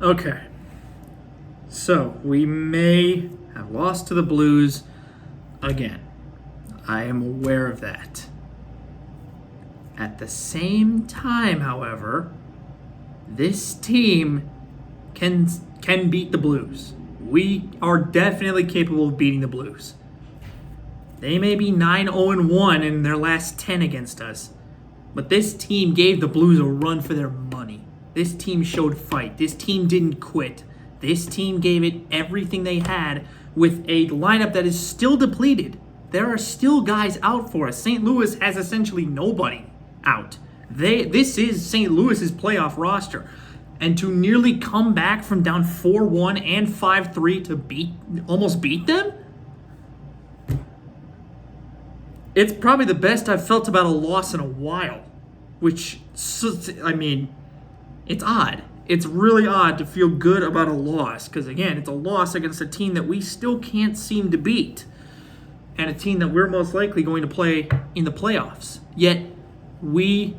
Okay. So, we may have lost to the Blues again. I am aware of that. At the same time, however, this team can beat the Blues. We are definitely capable of beating the Blues. They may be 9-0-1 in their last 10 against us, but this team gave the Blues a run for their money. This team showed fight. This team didn't quit. This team gave it everything they had with a lineup that is still depleted. There are still guys out for us. St. Louis has essentially nobody out. This is St. Louis's playoff roster. And to nearly come back from down 4-1 and 5-3 to almost beat them? It's probably the best I've felt about a loss in a while. Which, I mean, it's odd. It's really odd to feel good about a loss. Because, again, it's a loss against a team that we still can't seem to beat. And a team that we're most likely going to play in the playoffs. Yet, we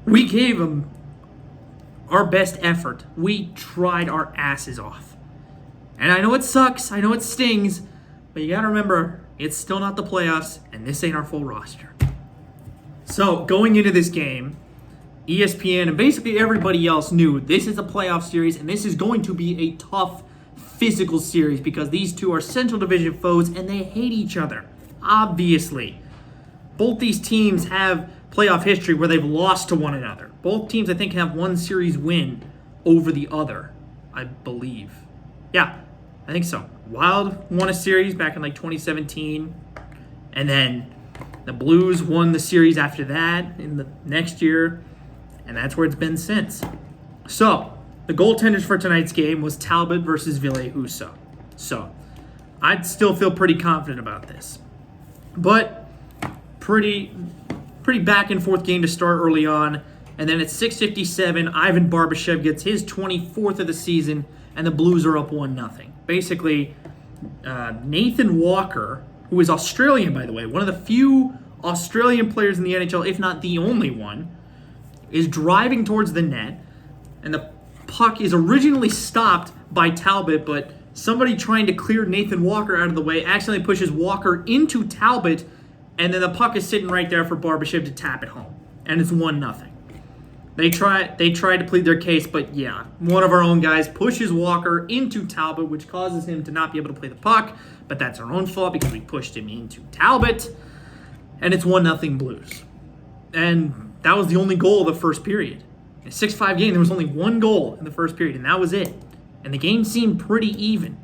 gave them our best effort. We tried our asses off. And I know it sucks. I know it stings. But you got to remember, it's still not the playoffs. And this ain't our full roster. So, going into this game, ESPN and basically everybody else knew this is a playoff series. And this is going to be a tough physical series because these two are Central Division foes and they hate each other. Obviously. Both these teams have playoff history where they've lost to one another. Both teams, I think, have one series win over the other, I believe. Yeah, I think so. Wild won a series back in 2017, and then the Blues won the series after that in the next year, and that's where it's been since. So, the goaltenders for tonight's game was Talbot versus Ville Husso. So, I'd still feel pretty confident about this. But pretty back and forth game to start early on. And then at 6:57, Ivan Barbashev gets his 24th of the season, and the Blues are up 1-0. Basically, Nathan Walker, who is Australian, by the way, one of the few Australian players in the NHL, if not the only one, is driving towards the net. And the puck is originally stopped by Talbot, but somebody trying to clear Nathan Walker out of the way accidentally pushes Walker into Talbot, and then the puck is sitting right there for Barbashev to tap it home. And it's 1-0. They tried to plead their case, but yeah, one of our own guys pushes Walker into Talbot, which causes him to not be able to play the puck. But that's our own fault because we pushed him into Talbot. And it's 1-0 Blues. And that was the only goal of the first period. In a 6-5 game, there was only one goal in the first period, and that was it. And the game seemed pretty even.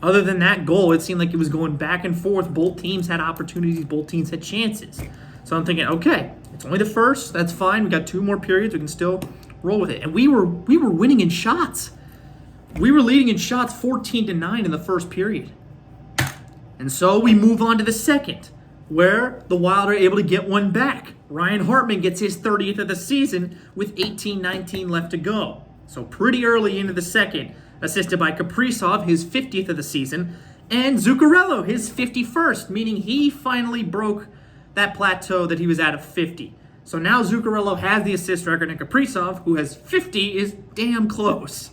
Other than that goal, it seemed like it was going back and forth. Both teams had opportunities. Both teams had chances. So I'm thinking, okay, it's only the first. That's fine. We got 2 more periods. We can still roll with it. And we were winning in shots. We were leading in shots 14-9 in the first period. And so we move on to the second, where the Wild are able to get one back. Ryan Hartman gets his 30th of the season with 18-19 left to go. So pretty early into the second, assisted by Kaprizov, his 50th of the season, and Zuccarello, his 51st, meaning he finally broke that plateau that he was at of 50. So now Zuccarello has the assist record, and Kaprizov, who has 50, is damn close.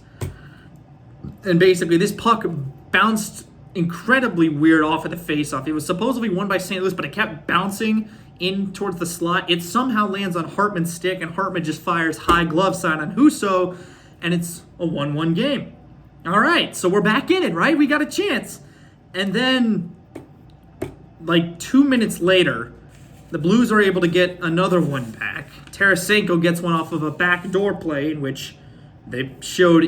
And basically, this puck bounced incredibly weird off of the faceoff. It was supposedly won by St. Louis, but it kept bouncing in towards the slot. It somehow lands on Hartman's stick, and Hartman just fires high glove side on Husso, and it's a 1-1 game. All right, so we're back in it, right? We got a chance. And then, 2 minutes later, the Blues are able to get another one back. Tarasenko gets one off of a backdoor play in which they showed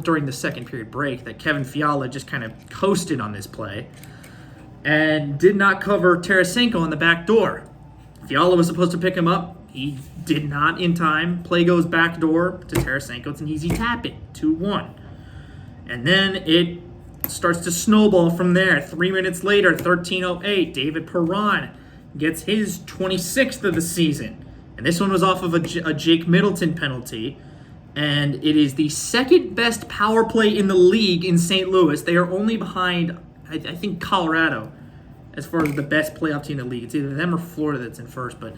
during the second period break that Kevin Fiala just kind of coasted on this play and did not cover Tarasenko on the back door. Fiala was supposed to pick him up. He did not in time. Play goes backdoor to Tarasenko. It's an easy tap-in, 2-1. And then it starts to snowball from there. 3 minutes later, 13:08, David Perron gets his 26th of the season. And this one was off of a Jake Middleton penalty. And it is the second best power play in the league in St. Louis. They are only behind, I think, Colorado as far as the best playoff team in the league. It's either them or Florida that's in first. But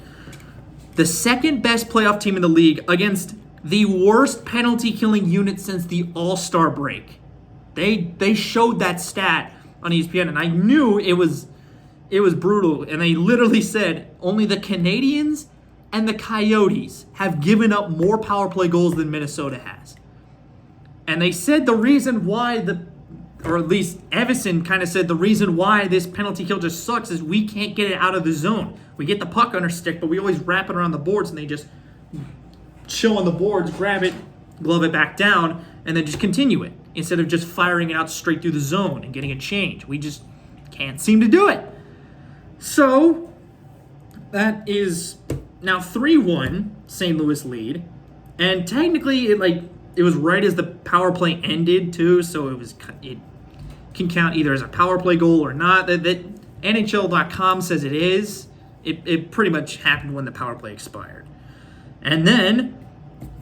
the second best playoff team in the league against the worst penalty-killing unit since the All-Star break. They showed that stat on ESPN, and I knew it was brutal. And they literally said only the Canadians and the Coyotes have given up more power play goals than Minnesota has. And they said the reason why or at least Evison kind of said the reason why this penalty kill just sucks is we can't get it out of the zone. We get the puck on our stick, but we always wrap it around the boards, and they just chill on the boards, grab it, glove it back down, and then just continue it instead of just firing it out straight through the zone and getting a change. We just can't seem to do it. So that is now 3-1 St. Louis lead, and technically it was right as the power play ended too, so it can count either as a power play goal or not. That NHL.com says it is. It pretty much happened when the power play expired. And then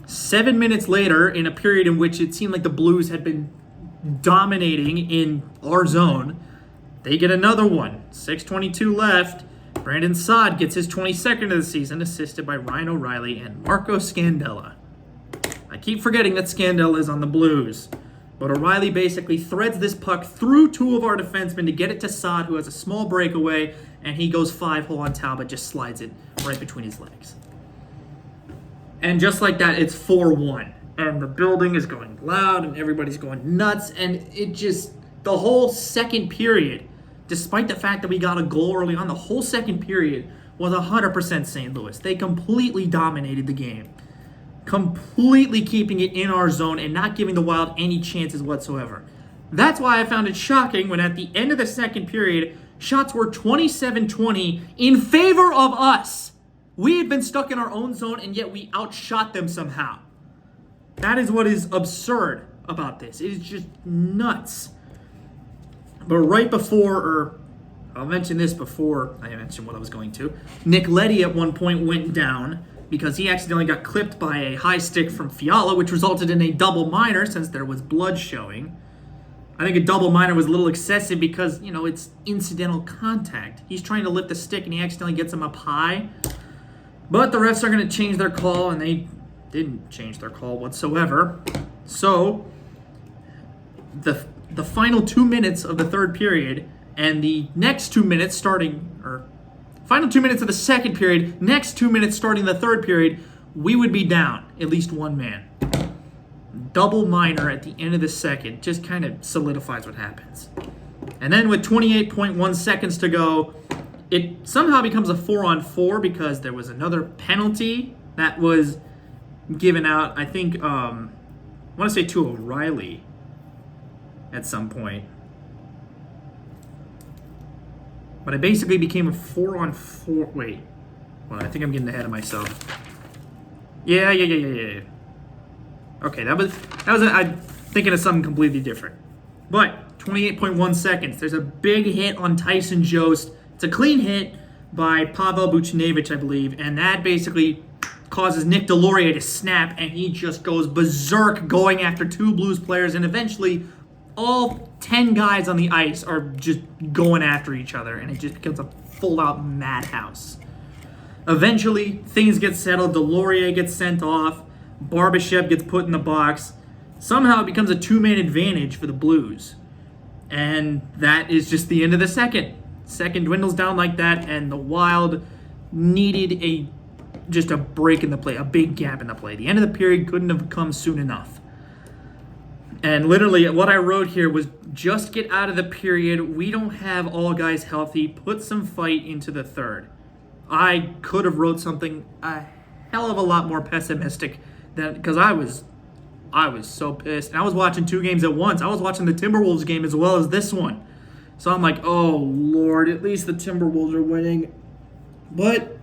7 minutes later, in a period in which it seemed like the Blues had been dominating in our zone, they get another one. 6:22 left. Brandon Saad gets his 22nd of the season, assisted by Ryan O'Reilly and Marco Scandella. I keep forgetting that Scandella is on the Blues. But O'Reilly basically threads this puck through two of our defensemen to get it to Saad, who has a small breakaway, and he goes 5-hole on Talbot, just slides it right between his legs. And just like that, it's 4-1. And the building is going loud, and everybody's going nuts, and it just, the whole second period, despite the fact that we got a goal early on, the whole second period was 100% St. Louis. They completely dominated the game. Completely keeping it in our zone and not giving the Wild any chances whatsoever. That's why I found it shocking when at the end of the second period, shots were 27-20 in favor of us. We had been stuck in our own zone, and yet we outshot them somehow. That is what is absurd about this. It is just nuts. But right before, or I'll mention this before I mention what I was going to, Nick Leddy at one point went down because he accidentally got clipped by a high stick from Fiala, which resulted in a double minor since there was blood showing. I think a double minor was a little excessive because, it's incidental contact. He's trying to lift the stick and he accidentally gets him up high. But the refs are going to change their call, and they didn't change their call whatsoever. So, the final 2 minutes of the third period and the next 2 minutes final 2 minutes of the second period, next 2 minutes starting the third period, we would be down at least one man. Double minor at the end of the second just kind of solidifies what happens. And then with 28.1 seconds to go, it somehow becomes a 4-on-4 because there was another penalty that was given out, I think, I want to say to O'Reilly at some point. But it basically became a 4-on-4. Wait. Well, I think I'm getting ahead of myself. Yeah. Okay, that was I'm thinking of something completely different. But 28.1 seconds. There's a big hit on Tyson Jost. It's a clean hit by Pavel Buchnevich, I believe, and that basically causes Nick Delorier to snap, and he just goes berserk going after two Blues players, and eventually all 10 guys on the ice are just going after each other, and it just becomes a full-out madhouse. Eventually, things get settled. Delorier gets sent off. Barbashev gets put in the box. Somehow it becomes a two-man advantage for the Blues. And that is just the end of the second. Second dwindles down like that, and the Wild needed just a break in the play, a big gap in the play. The end of the period couldn't have come soon enough. And literally what I wrote here was just get out of the period. We don't have all guys healthy. Put some fight into the third. I could have wrote something a hell of a lot more pessimistic because I was so pissed. And I was watching two games at once. I was watching the Timberwolves game as well as this one. So I'm like, oh, Lord, at least the Timberwolves are winning. But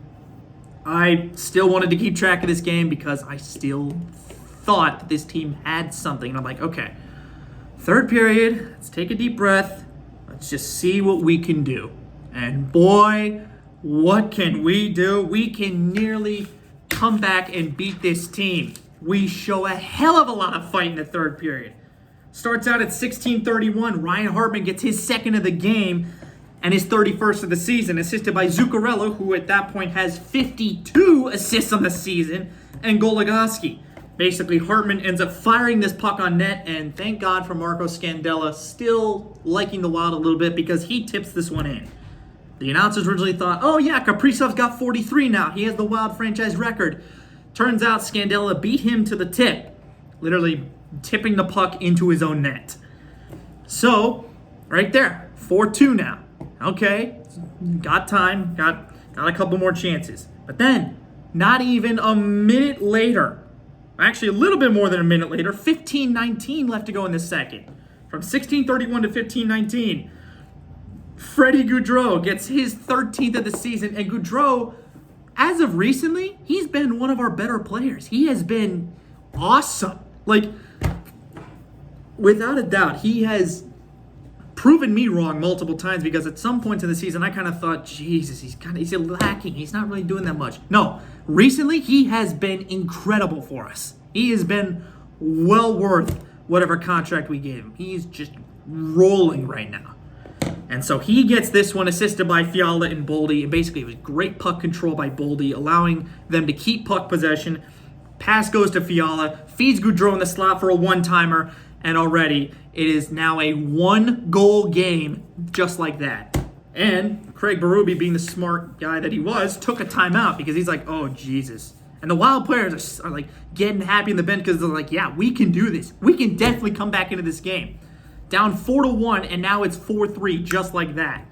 I still wanted to keep track of this game because I still thought that this team had something. And I'm like, okay, third period, let's take a deep breath. Let's just see what we can do. And boy, what can we do? We can nearly come back and beat this team. We show a hell of a lot of fight in the third period. Starts out at 16:31. Ryan Hartman gets his second of the game and his 31st of the season, assisted by Zuccarello, who at that point has 52 assists on the season, and Goligoski. Basically, Hartman ends up firing this puck on net, and thank God for Marco Scandella still liking the Wild a little bit because he tips this one in. The announcers originally thought, oh yeah, Kaprizov's got 43 now. He has the Wild franchise record. Turns out Scandella beat him to the tip, literally tipping the puck into his own net. So, right there, 4-2 now. Okay, got time, got a couple more chances. But then, not even a minute later, actually a little bit more than a minute later, 15:19 left to go in the second. From 16:31 to 15:19, Freddie Goudreau gets his 13th of the season, and Goudreau, as of recently, he's been one of our better players. He has been awesome. Like, without a doubt, he has proven me wrong multiple times because at some points in the season, I kind of thought, Jesus, he's lacking. He's not really doing that much. No, recently, he has been incredible for us. He has been well worth whatever contract we gave him. He's just rolling right now. And so he gets this one assisted by Fiala and Boldy. And basically, it was great puck control by Boldy, allowing them to keep puck possession. Pass goes to Fiala, feeds Goudreau in the slot for a one-timer, and already it is now a one-goal game just like that. And Craig Berube, being the smart guy that he was, took a timeout because he's like, oh, Jesus. And the Wild players are like getting happy in the bench because they're like, yeah, we can do this. We can definitely come back into this game. Down 4-1, and now it's 4-3, just like that.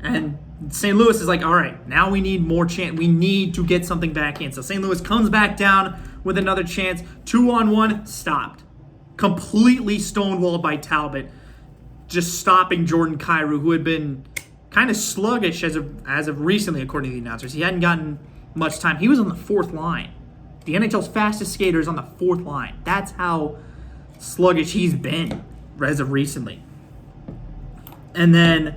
And St. Louis is like, all right, now we need more chance. We need to get something back in. So St. Louis comes back down with another chance. 2-on-1, stopped. Completely stonewalled by Talbot, just stopping Jordan Kyrou, who had been kind of sluggish as of recently, according to the announcers. He hadn't gotten much time. He was on the fourth line. The NHL's fastest skater is on the fourth line. That's how sluggish he's been as of recently. And then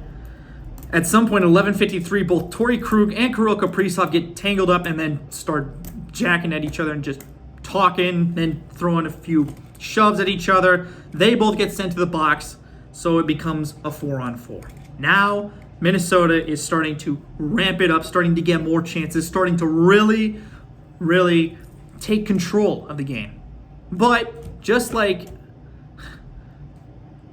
at some point, 11:53, both Torrey Krug and Kirill Kaprizov get tangled up and then start jacking at each other and just talking, then throwing a few shoves at each other. They both get sent to the box, so it becomes a 4-on-4. Now, Minnesota is starting to ramp it up, starting to get more chances, starting to really, really take control of the game. But just like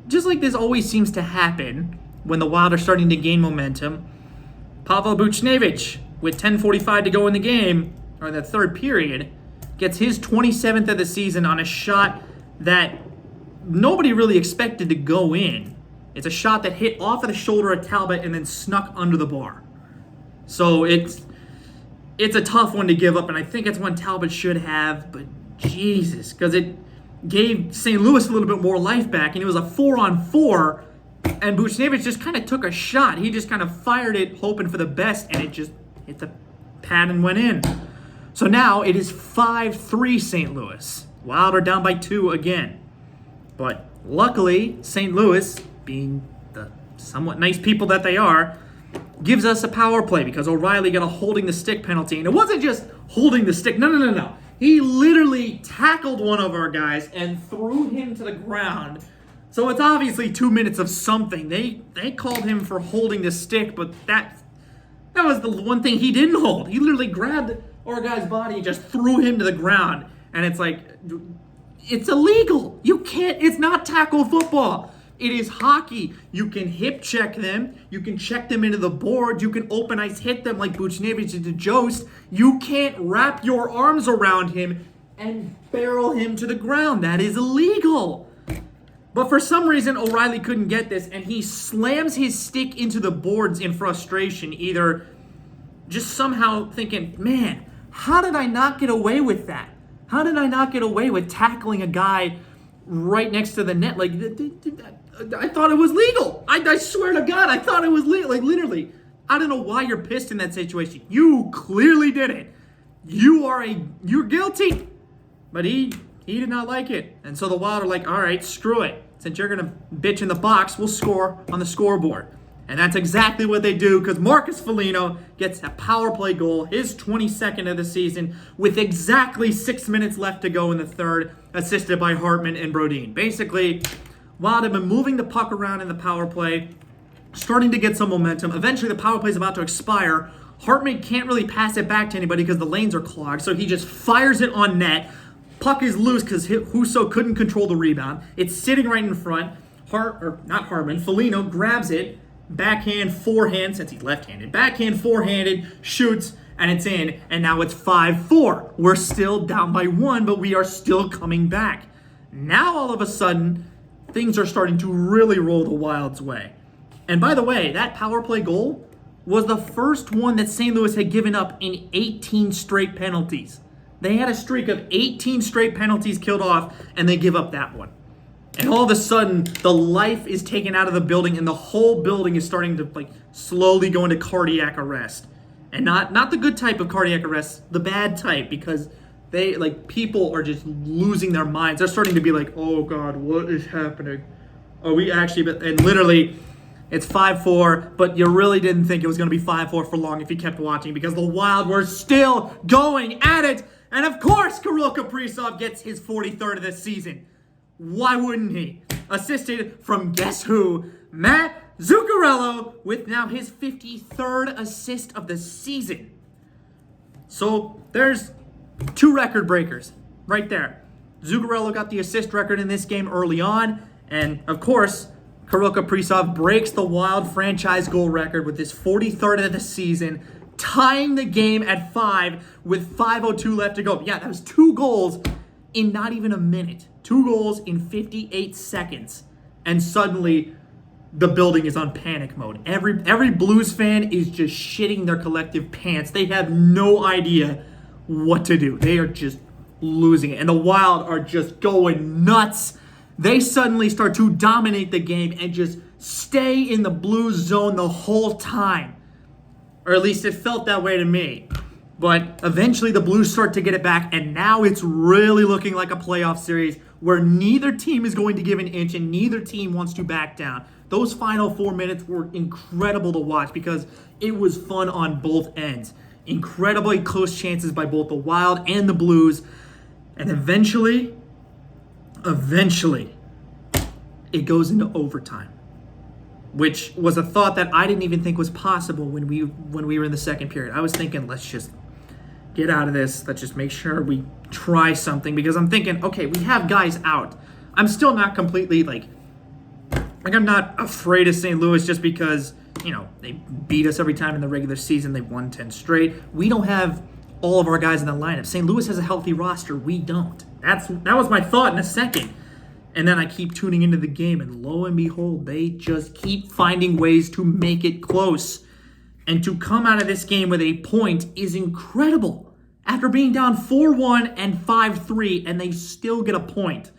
this always seems to happen when the Wild are starting to gain momentum, Pavel Buchnevich, with 10:45 to go in the game, or the third period, gets his 27th of the season on a shot that nobody really expected to go in. It's a shot that hit off of the shoulder of Talbot and then snuck under the bar. So it's a tough one to give up, and I think it's one Talbot should have, but Jesus, because it gave St. Louis a little bit more life back, and it was a 4-on-4, and Buchnevich just kind of took a shot. He just kind of fired it, hoping for the best, and it just hit the pad and went in. So now it is 5-3 St. Louis. Wild are down by 2 again. But luckily, St. Louis, being the somewhat nice people that they are, gives us a power play because O'Reilly got a holding the stick penalty. And it wasn't just holding the stick. No. He literally tackled one of our guys and threw him to the ground. So it's obviously 2 minutes of something. They called him for holding the stick, but that was the one thing he didn't hold. He literally grabbed our guy's body and just threw him to the ground. And it's like, it's illegal. You can't, it's not tackle football. It is hockey. You can hip check them. You can check them into the board. You can open ice hit them like Buchnevich did to Jost. You can't wrap your arms around him and barrel him to the ground. That is illegal. But for some reason, O'Reilly couldn't get this, and he slams his stick into the boards in frustration, either just somehow thinking, man, how did I not get away with that? How did I not get away with tackling a guy right next to the net? Like, I thought it was legal. I swear to God, I thought it was legal. Like, literally, I don't know why you're pissed in that situation. You clearly did it. You're guilty. But he did not like it. And so the Wild are like, all right, screw it. Since you're going to bitch in the box, we'll score on the scoreboard. And that's exactly what they do, because Marcus Foligno gets a power play goal, his 22nd of the season, with exactly 6 minutes left to go in the third, assisted by Hartman and Brodin. Basically, Wild have been moving the puck around in the power play, starting to get some momentum. Eventually, the power play is about to expire. Hartman can't really pass it back to anybody because the lanes are clogged, so he just fires it on net. Puck is loose because Husso couldn't control the rebound. It's sitting right in front. Foligno grabs it, backhand, forehand, since he's left-handed. Backhand, forehanded, shoots, and it's in. And now it's 5-4. We're still down by 1, but we are still coming back. Now, all of a sudden, things are starting to really roll the Wild's way. And by the way, that power play goal was the first one that St. Louis had given up in 18 straight penalties. They had a streak of 18 straight penalties killed off, and they give up that one. And all of a sudden, the life is taken out of the building, and the whole building is starting to slowly go into cardiac arrest. And not the good type of cardiac arrest, the bad type, because they people are just losing their minds. They're starting to be like, oh God, what is happening? Are we actually? And literally, it's 5-4, but you really didn't think it was going to be 5-4 for long if you kept watching, because the Wild were still going at it. And of course, Kirill Kaprizov gets his 43rd of the season. Why wouldn't he? Assisted from guess who? Matt Zuccarello with now his 53rd assist of the season. So there's 2 record breakers right there. Zuccarello got the assist record in this game early on. And of course, Kirill Kaprizov breaks the Wild franchise goal record with his 43rd of the season, tying the game at 5 with 5:02 left to go. Yeah, that was 2 goals in not even a minute. 2 goals in 58 seconds. And suddenly, the building is on panic mode. Every Blues fan is just shitting their collective pants. They have no idea what to do. They are just losing it. And the Wild are just going nuts. They suddenly start to dominate the game and just stay in the Blues zone the whole time. Or at least it felt that way to me. But eventually the Blues start to get it back, and now it's really looking like a playoff series where neither team is going to give an inch and neither team wants to back down. Those final 4 minutes were incredible to watch because it was fun on both ends. Incredibly close chances by both the Wild and the Blues. And eventually, it goes into overtime, which was a thought that I didn't even think was possible when we were in the second period. I was thinking, let's just get out of this. Let's just make sure we try something, because I'm thinking, okay, we have guys out. I'm still not completely I'm not afraid of St. Louis just because, they beat us every time in the regular season. They've won 10 straight. We don't have all of our guys in the lineup. St. Louis has a healthy roster. We don't. That was my thought in a second. And then I keep tuning into the game, and lo and behold, they just keep finding ways to make it close. And to come out of this game with a point is incredible. After being down 4-1 and 5-3, and they still get a point.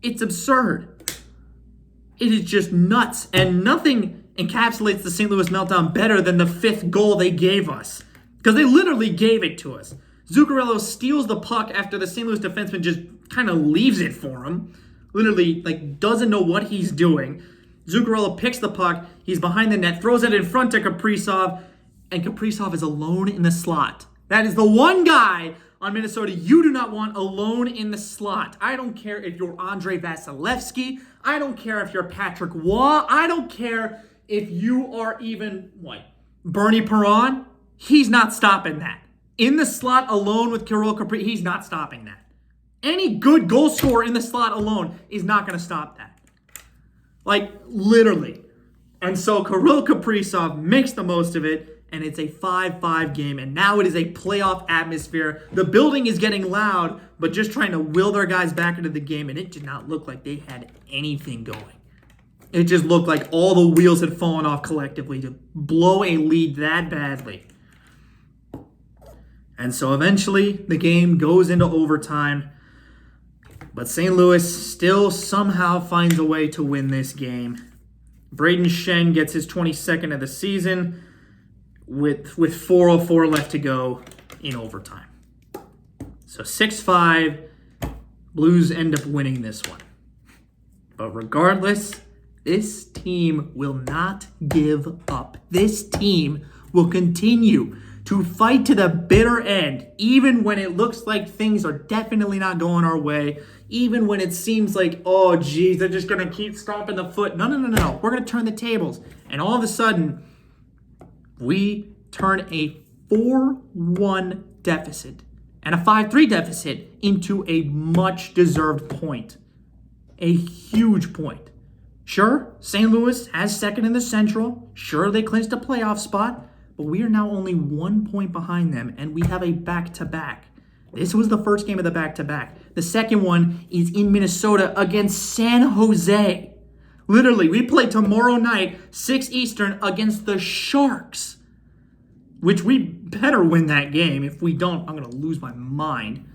It's absurd. It is just nuts. And nothing encapsulates the St. Louis meltdown better than the 5th goal they gave us. Because they literally gave it to us. Zuccarello steals the puck after the St. Louis defenseman just kind of leaves it for him. Literally, doesn't know what he's doing. Zuccarello picks the puck. He's behind the net, throws it in front to Kaprizov, and Kaprizov is alone in the slot. That is the one guy on Minnesota you do not want alone in the slot. I don't care if you're Andrei Vasilevsky. I don't care if you're Patrick Waugh. I don't care if you are even, Bernie Perron. He's not stopping that. In the slot alone with Kirill Kaprizov, he's not stopping that. Any good goal scorer in the slot alone is not going to stop that. Literally. And so Kirill Kaprizov makes the most of it, and it's a 5-5 game, and now it is a playoff atmosphere. The building is getting loud, but just trying to will their guys back into the game, and it did not look like they had anything going. It just looked like all the wheels had fallen off collectively to blow a lead that badly. And so eventually the game goes into overtime. But St. Louis still somehow finds a way to win this game. Braden Shen gets his 22nd of the season with 4:04 left to go in overtime. So 6-5, Blues end up winning this one. But regardless, this team will not give up. This team will continue to fight to the bitter end, even when it looks like things are definitely not going our way, even when it seems like, oh, geez, they're just going to keep stomping the foot. No. We're going to turn the tables. And all of a sudden, we turn a 4-1 deficit and a 5-3 deficit into a much-deserved point. A huge point. Sure, St. Louis has second in the Central. Sure, they clinched a playoff spot, but we are now only 1 point behind them, and we have a back-to-back. This was the first game of the back-to-back. The second one is in Minnesota against San Jose. Literally, we play tomorrow night, 6 Eastern, against the Sharks, which we better win that game. If we don't, I'm going to lose my mind.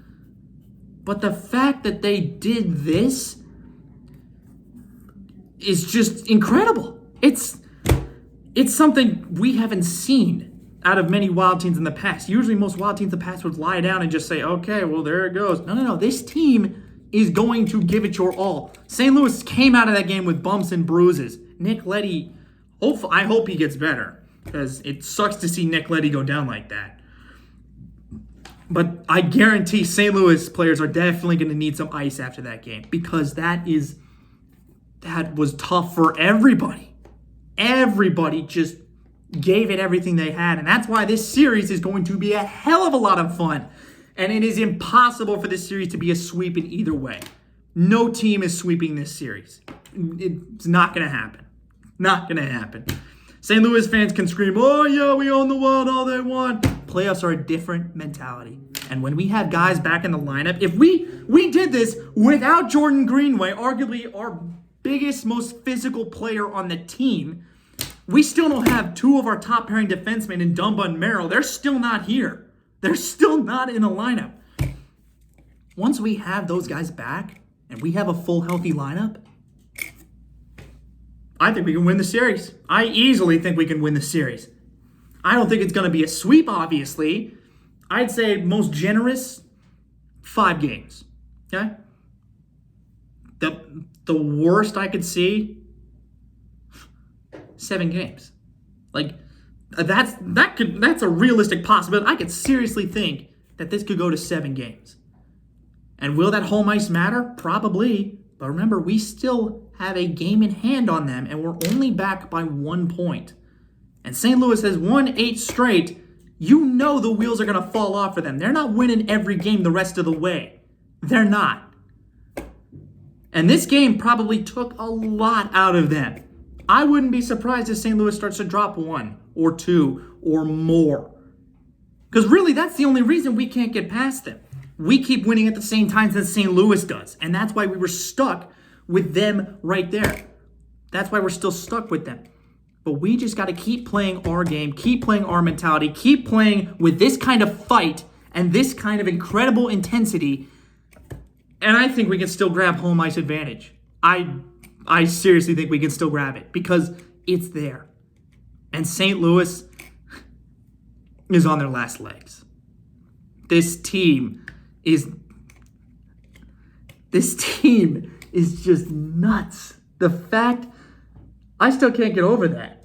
But the fact that they did this is just incredible. It's something we haven't seen out of many Wild teams in the past. Usually most Wild teams in the past would lie down and just say, okay, well, there it goes. No. This team is going to give it your all. St. Louis came out of that game with bumps and bruises. Nick Leddy, I hope he gets better, because it sucks to see Nick Leddy go down like that. But I guarantee St. Louis players are definitely going to need some ice after that game, because that was tough for everybody. Everybody just gave it everything they had, and that's why this series is going to be a hell of a lot of fun. And it is impossible for this series to be a sweep in either way. No team is sweeping this series. It's not going to happen. Not going to happen. St. Louis fans can scream, oh yeah, we own the Wild all they want. Playoffs are a different mentality. And when we have guys back in the lineup, if we did this without Jordan Greenway, arguably our biggest, most physical player on the team, we still don't have 2 of our top pairing defensemen in Dumba and Merrill. They're still not here. They're still not in the lineup. Once we have those guys back and we have a full healthy lineup, I think we can win the series. I easily think we can win the series. I don't think it's going to be a sweep, obviously. I'd say most generous, 5 games. Okay? The worst I could see, 7 games. Like, that's a realistic possibility. I could seriously think that this could go to 7 games. And will that home ice matter? Probably. But remember, we still have a game in hand on them, and we're only back by 1 point. And St. Louis has won 8 straight. You know the wheels are going to fall off for them. They're not winning every game the rest of the way. They're not. And this game probably took a lot out of them. I wouldn't be surprised if St. Louis starts to drop 1 or 2 or more. Because really, that's the only reason we can't get past them. We keep winning at the same time that St. Louis does. And that's why we were stuck with them right there. That's why we're still stuck with them. But we just got to keep playing our game, keep playing our mentality, keep playing with this kind of fight and this kind of incredible intensity. And I think we can still grab home ice advantage. I seriously think we can still grab it because it's there. And St. Louis is on their last legs. This team is just nuts. The fact, I still can't get over that.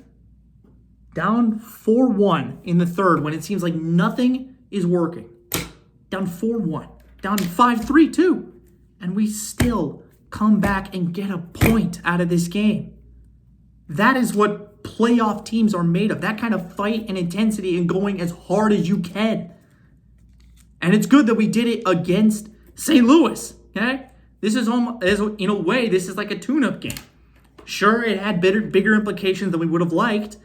Down 4-1 in the third when it seems like nothing is working. Down 4-1. Down 5-3 too. And we still come back and get a point out of this game. That is what playoff teams are made of. That kind of fight and intensity and going as hard as you can. And it's good that we did it against St. Louis. Okay? This is in a way, this is like a tune-up game. Sure, it had bigger implications than we would have liked.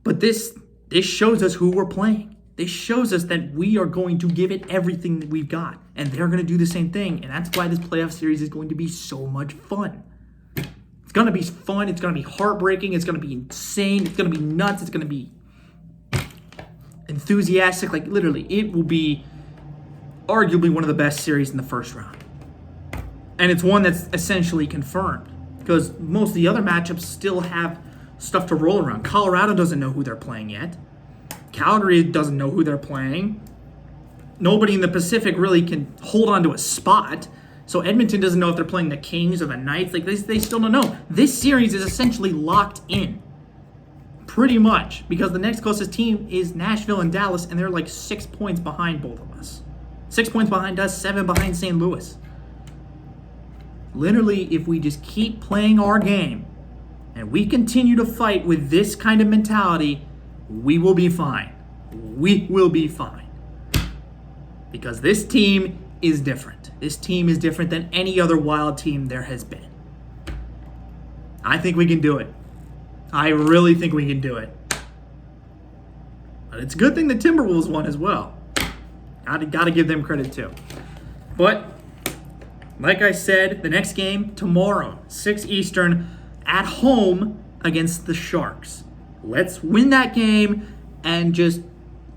But this shows us who we're playing. This shows us that we are going to give it everything that we've got. And they're going to do the same thing. And that's why this playoff series is going to be so much fun. It's going to be fun. It's going to be heartbreaking. It's going to be insane. It's going to be nuts. It's going to be enthusiastic. Like, literally, it will be arguably one of the best series in the first round. And it's one that's essentially confirmed. Because most of the other matchups still have stuff to roll around. Colorado doesn't know who they're playing yet. Calgary doesn't know who they're playing. Nobody in the Pacific really can hold on to a spot. So Edmonton doesn't know if they're playing the Kings or the Knights. Like, they still don't know. This series is essentially locked in. Pretty much. Because the next closest team is Nashville and Dallas, and they're like 6 points behind both of us. 6 points behind us, 7 behind St. Louis. Literally, if we just keep playing our game, and we continue to fight with this kind of mentality, we will be fine. We will be fine. Because this team is different. This team is different than any other Wild team there has been. I think we can do it. I really think we can do it. But it's a good thing the Timberwolves won as well. Gotta give them credit too. But, like I said, the next game, tomorrow, 6 Eastern, at home against the Sharks. Let's win that game and just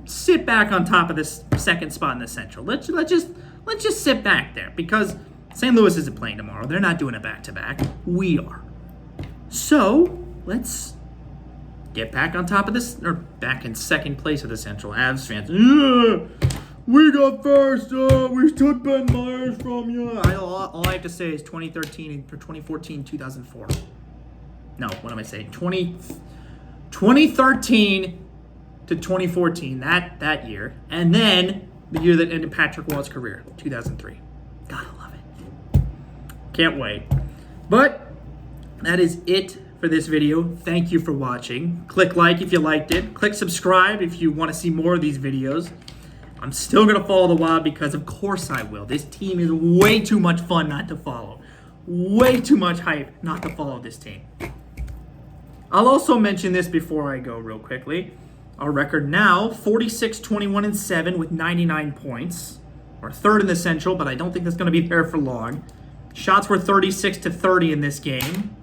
sit back on top of this second spot in the Central. Let's just sit back there because St. Louis isn't playing tomorrow. They're not doing a back-to-back. We are. So, let's get back on top of this, or back in second place of the Central. Avs fans, yeah, we got first. We took Ben Myers from you. All I have to say is 2013 or 2014, 2004. No, what am I saying? 2013 to 2014, that year. And then the year that ended Patrick Waugh's career, 2003. Gotta love it. Can't wait. But that is it for this video. Thank you for watching. Click like if you liked it. Click subscribe if you want to see more of these videos. I'm still going to follow the Wild because of course I will. This team is way too much fun not to follow. Way too much hype not to follow this team. I'll also mention this before I go real quickly. Our record now, 46-21-7 with 99 points. We're third in the Central, but I don't think that's going to be there for long. Shots were 36-30 in this game.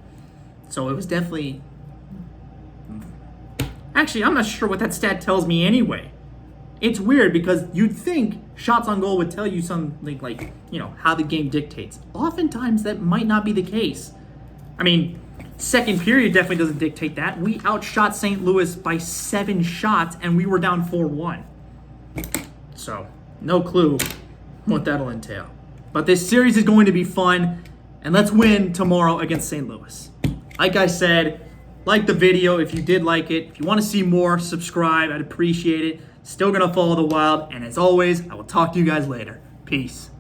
So it was definitely... Actually, I'm not sure what that stat tells me anyway. It's weird because you'd think shots on goal would tell you something like, how the game dictates. Oftentimes, that might not be the case. I mean, second period definitely doesn't dictate that. We outshot St. Louis by 7 shots, and we were down 4-1. So, no clue what that'll entail. But this series is going to be fun, and let's win tomorrow against St. Louis. Like I said, like the video if you did like it. If you want to see more, subscribe. I'd appreciate it. Still going to follow the Wild. And as always, I will talk to you guys later. Peace.